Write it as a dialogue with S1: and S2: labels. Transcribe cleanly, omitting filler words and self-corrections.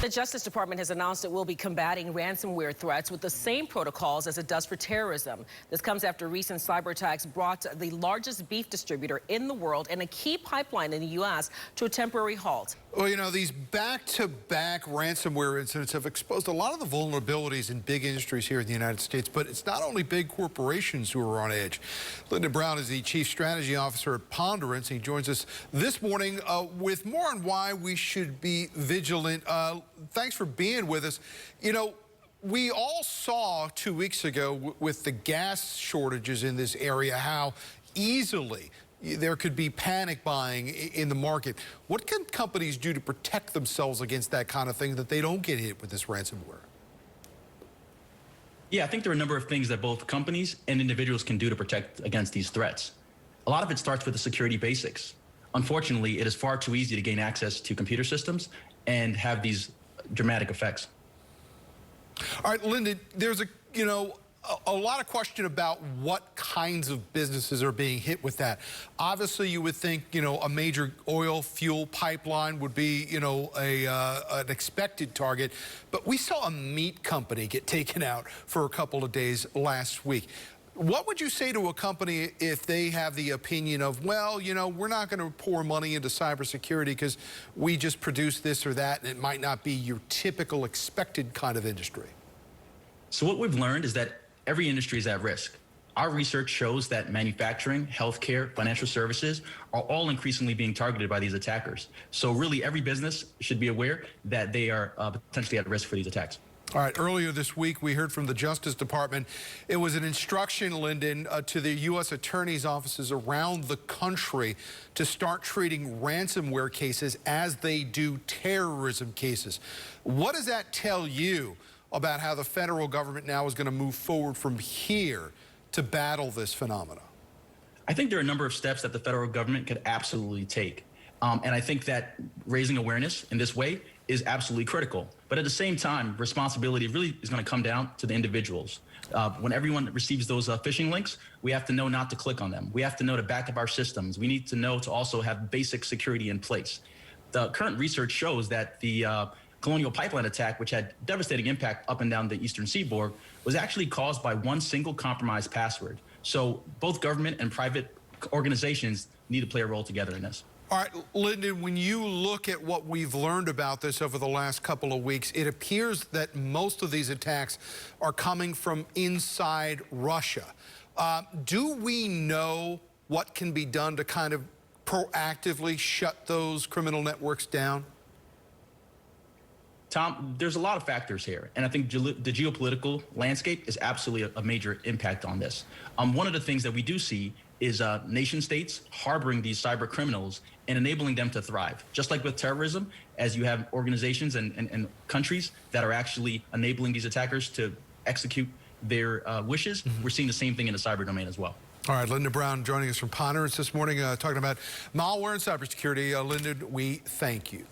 S1: The Justice Department has announced it will be combating ransomware threats with the same protocols as it does for terrorism. This comes after recent cyber attacks brought the largest beef distributor in the world and a key pipeline in the U.S. to a temporary halt.
S2: Well, you know, these back-to-back ransomware incidents have exposed a lot of the vulnerabilities in big industries here in the United States, but it's not only big corporations who are on edge. Lyndon Brown is the Chief Strategy Officer at Pondurance. He joins us this morning with more on why we should be vigilant. Thanks for being with us. You know, we all saw 2 weeks ago with the gas shortages in this area how easily there could be panic buying in the market. What can companies do to protect themselves against that kind of thing, that they don't get hit with this ransomware?
S3: Yeah, I think there are a number of things that both companies and individuals can do to protect against these threats. A lot of it starts with the security basics. Unfortunately, it is far too easy to gain access to computer systems and have these dramatic effects.
S2: All right, Lyndon, there's a lot of question about what kinds of businesses are being hit with that. Obviously, you would think, a major oil fuel pipeline would be, an expected target. But we saw a meat company get taken out for a couple of days last week. What would you say to a company if they have the opinion of, well, we're not going to pour money into cybersecurity because we just produce this or that, and it might not be your typical expected kind of industry?
S3: So what we've learned is that every industry is at risk. Our research shows that manufacturing, healthcare, financial services are all increasingly being targeted by these attackers. So really every business should be aware that they are potentially at risk for these attacks.
S2: All right, earlier this week, we heard from the Justice Department. It was an instruction, Lyndon, to the U.S. attorneys' offices around the country to start treating ransomware cases as they do terrorism cases. What does that tell you about how the federal government now is going to move forward from here to battle this phenomenon?
S3: I think there are a number of steps that the federal government could absolutely take. And I think that raising awareness in this way is absolutely critical. But at the same time, responsibility really is going to come down to the individuals. When everyone receives those phishing links, we have to know not to click on them. We have to know to back up our systems. We need to know to also have basic security in place. The current research shows that the Colonial Pipeline attack, which had devastating impact up and down the eastern seaboard, was actually caused by one single compromised password. So both government and private organizations need to play a role together in this.
S2: All right, Lyndon, when you look at what we've learned about this over the last couple of weeks, it appears that most of these attacks are coming from inside Russia. Do we know what can be done to kind of proactively shut those criminal networks down?
S3: Tom, there's a lot of factors here, and I think the geopolitical landscape is absolutely a major impact on this. One of the things that we do see is nation states harboring these cyber criminals and enabling them to thrive. Just like with terrorism, as you have organizations and countries that are actually enabling these attackers to execute their wishes, we're seeing the same thing in the cyber domain as well.
S2: All right, Lyndon Brown joining us from Pondurance this morning, talking about malware and cybersecurity. Lyndon, we thank you.